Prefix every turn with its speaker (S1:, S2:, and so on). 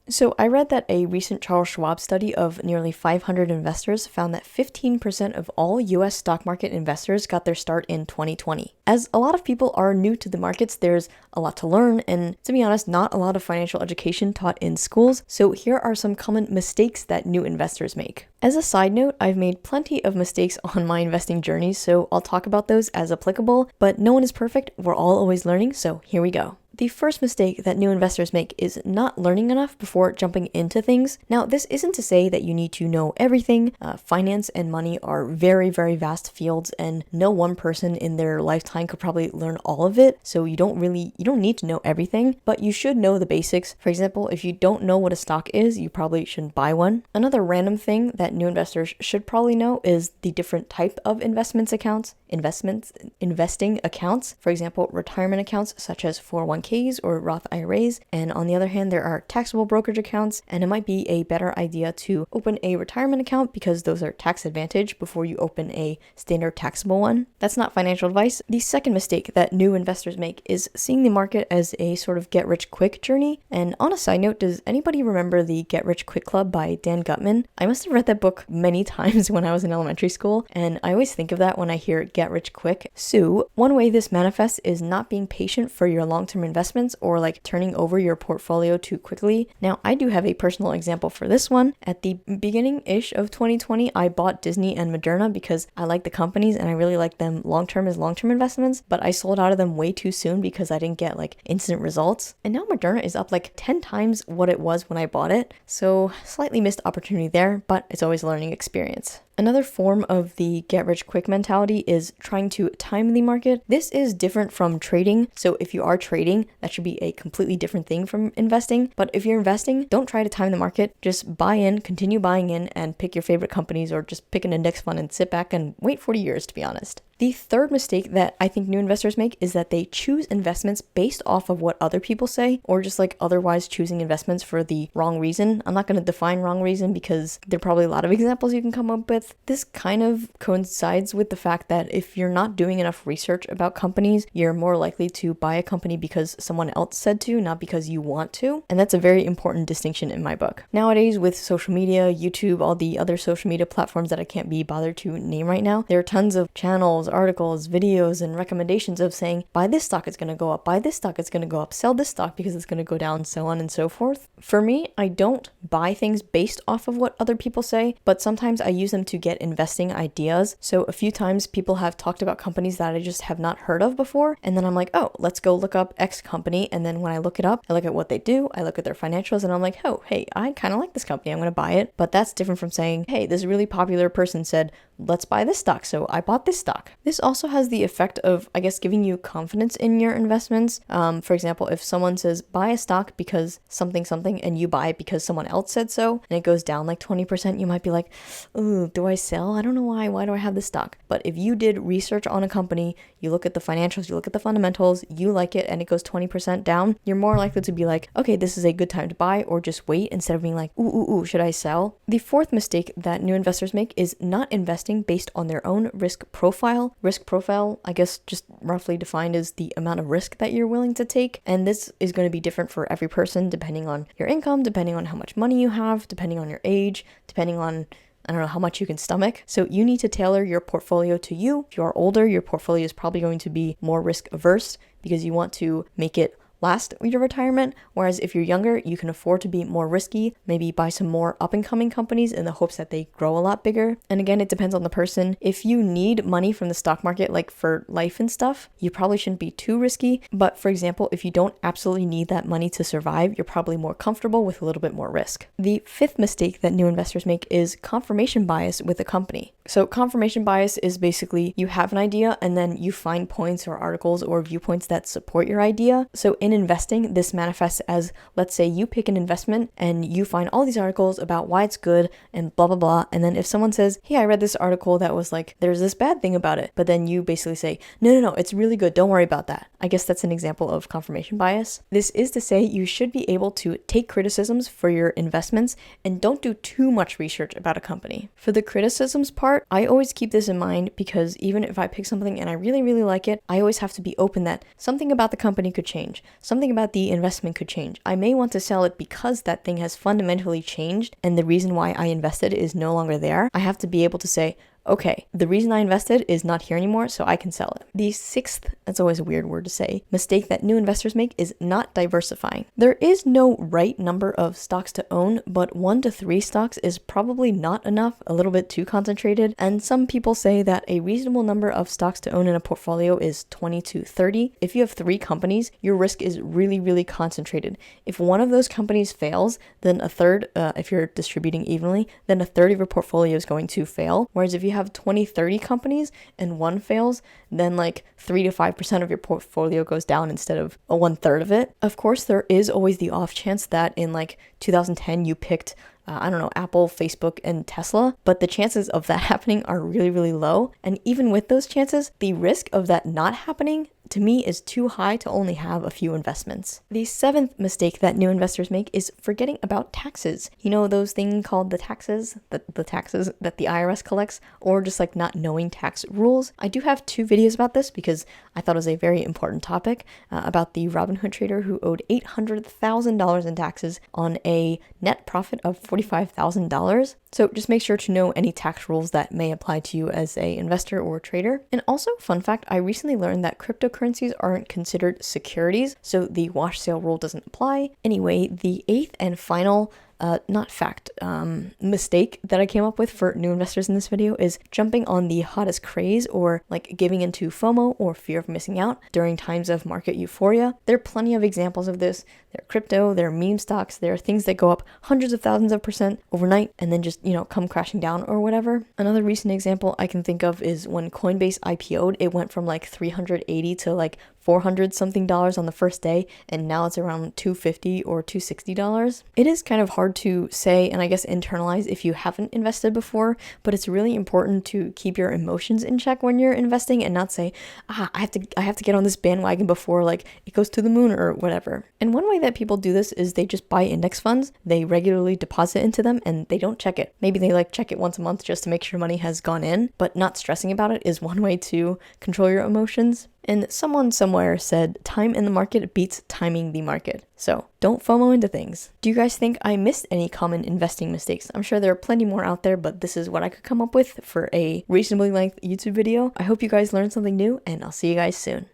S1: So I read that a recent Charles Schwab study of nearly 500 investors found that 15% of all US stock market investors got their start in 2020. As a lot of people are new to the markets, there's a lot to learn, and to be honest, not a lot of financial education taught in schools, so here are some common mistakes that new investors make. As a side note, I've made plenty of mistakes on my investing journey, so I'll talk about those as applicable, but no one is perfect, we're all always learning, so here we go. The first mistake that new investors make is not learning enough before jumping into things. Now, this isn't to say that you need to know everything. Finance and money are very, very vast fields, and no one person in their lifetime could probably learn all of it. So you don't need to know everything, but you should know the basics. For example, if you don't know what a stock is, you probably shouldn't buy one. Another random thing that new investors should probably know is the different type of investing accounts. For example, retirement accounts such as 401ks or Roth IRAs, and on the other hand, there are taxable brokerage accounts, and it might be a better idea to open a retirement account because those are tax advantage before you open a standard taxable one. That's not financial advice. The second mistake that new investors make is seeing the market as a sort of get-rich-quick journey. And on a side note, does anybody remember the Get Rich Quick Club by Dan Gutman? I must have read that book many times when I was in elementary school, and I always think of that when I hear get rich quick. So one way this manifests is not being patient for your long-term investments or like turning over your portfolio too quickly. Now, I do have a personal example for this one. At the beginning-ish of 2020, I bought Disney and Moderna because I like the companies and I really like them long-term as long-term investments, but I sold out of them way too soon because I didn't get like instant results. And now Moderna is up like 10 times what it was when I bought it. So slightly missed opportunity there, but it's always a learning experience. Another form of the get-rich-quick mentality is trying to time the market. This is different from trading. So if you are trading, that should be a completely different thing from investing. But if you're investing, don't try to time the market. Just buy in, continue buying in, and pick your favorite companies or just pick an index fund and sit back and wait 40 years, to be honest. The third mistake that I think new investors make is that they choose investments based off of what other people say, or just like otherwise choosing investments for the wrong reason. I'm not going to define wrong reason because there are probably a lot of examples you can come up with. This kind of coincides with the fact that if you're not doing enough research about companies, you're more likely to buy a company because someone else said to, not because you want to. And that's a very important distinction in my book. Nowadays, with social media, YouTube, all the other social media platforms that I can't be bothered to name right now, there are tons of channels, articles, videos, and recommendations of saying, buy this stock, it's going to go up, buy this stock, it's going to go up, sell this stock because it's going to go down, so on and so forth. For me, I don't buy things based off of what other people say, but sometimes I use them to get investing ideas. So a few times people have talked about companies that I just have not heard of before, and then I'm like, oh, let's go look up X company, and then when I look it up, I look at what they do, I look at their financials, and I'm like, oh, hey, I kind of like this company, I'm going to buy it. But that's different from saying, hey, this really popular person said, let's buy this stock, so I bought this stock. This also has the effect of, I guess, giving you confidence in your investments. For example, if someone says, buy a stock because something, and you buy it because someone else said so, and it goes down like 20%, you might be like, ooh, do I sell? I don't know why do I have this stock? But if you did research on a company, you look at the financials, you look at the fundamentals, you like it, and it goes 20% down, you're more likely to be like, okay, this is a good time to buy, or just wait instead of being like, ooh, should I sell? The fourth mistake that new investors make is not investing based on their own risk profile. Risk profile, I guess, just roughly defined as the amount of risk that you're willing to take. And this is going to be different for every person, depending on your income, depending on how much money you have, depending on your age, depending on, I don't know, how much you can stomach. So you need to tailor your portfolio to you. If you are older, your portfolio is probably going to be more risk averse because you want to make it last your retirement, whereas if you're younger, you can afford to be more risky, maybe buy some more up-and-coming companies in the hopes that they grow a lot bigger. And again, it depends on the person. If you need money from the stock market, like for life and stuff, you probably shouldn't be too risky. But for example, if you don't absolutely need that money to survive, you're probably more comfortable with a little bit more risk. The fifth mistake that new investors make is confirmation bias with a company. So confirmation bias is basically you have an idea and then you find points or articles or viewpoints that support your idea. So in investing, this manifests as, let's say you pick an investment and you find all these articles about why it's good and blah, blah, blah. And then if someone says, hey, I read this article that was like, there's this bad thing about it. But then you basically say, no, it's really good. Don't worry about that. I guess that's an example of confirmation bias. This is to say you should be able to take criticisms for your investments and don't do too much research about a company. For the criticisms part, I always keep this in mind because even if I pick something and I really, really like it, I always have to be open that something about the company could change. something about the investment could change. I may want to sell it because that thing has fundamentally changed and the reason why I invested is no longer there. I have to be able to say, okay, the reason I invested is not here anymore, so I can sell it. The sixth, that's always a weird word to say, mistake that new investors make is not diversifying. There is no right number of stocks to own, but 1 to 3 stocks is probably not enough, a little bit too concentrated, and some people say that a reasonable number of stocks to own in a portfolio is 20 to 30. If you have 3 companies, your risk is really, really concentrated. If one of those companies fails, then a third, if you're distributing evenly, then a third of your portfolio is going to fail, whereas if you have 20, 30 companies and one fails, then like 3 to 5% of your portfolio goes down instead of a 1/3 of it. Of course, there is always the off chance that in like 2010 you picked Apple, Facebook, and Tesla, but the chances of that happening are really, really low. And even with those chances, the risk of that not happening to me is too high to only have a few investments. The 7th mistake that new investors make is forgetting about taxes. You know, those things called the taxes that the IRS collects, or just like not knowing tax rules. I do have 2 videos about this because I thought it was a very important topic, about the Robinhood trader who owed $800,000 in taxes on a net profit of $45,000. So just make sure to know any tax rules that may apply to you as a investor or trader. And also, fun fact, I recently learned that cryptocurrencies aren't considered securities, so the wash sale rule doesn't apply. Anyway, the 8th and final mistake that I came up with for new investors in this video is jumping on the hottest craze, or like giving into FOMO, or fear of missing out, during times of market euphoria. There are plenty of examples of this. There are crypto, there are meme stocks, there are things that go up hundreds of thousands of percent overnight and then just, come crashing down or whatever. Another recent example I can think of is when Coinbase IPO'd, it went from like 380 to like 400 something dollars on the first day, and now it's around $250 or $260. It is kind of hard to say and I guess internalize if you haven't invested before, but it's really important to keep your emotions in check when you're investing and not say, I have to get on this bandwagon before like it goes to the moon or whatever. And one way that people do this is they just buy index funds, they regularly deposit into them and they don't check it. Maybe they like check it once a month just to make sure money has gone in, but not stressing about it is one way to control your emotions. And someone somewhere said, time in the market beats timing the market. So don't FOMO into things. Do you guys think I missed any common investing mistakes? I'm sure there are plenty more out there, but this is what I could come up with for a reasonably length YouTube video. I hope you guys learned something new, and I'll see you guys soon.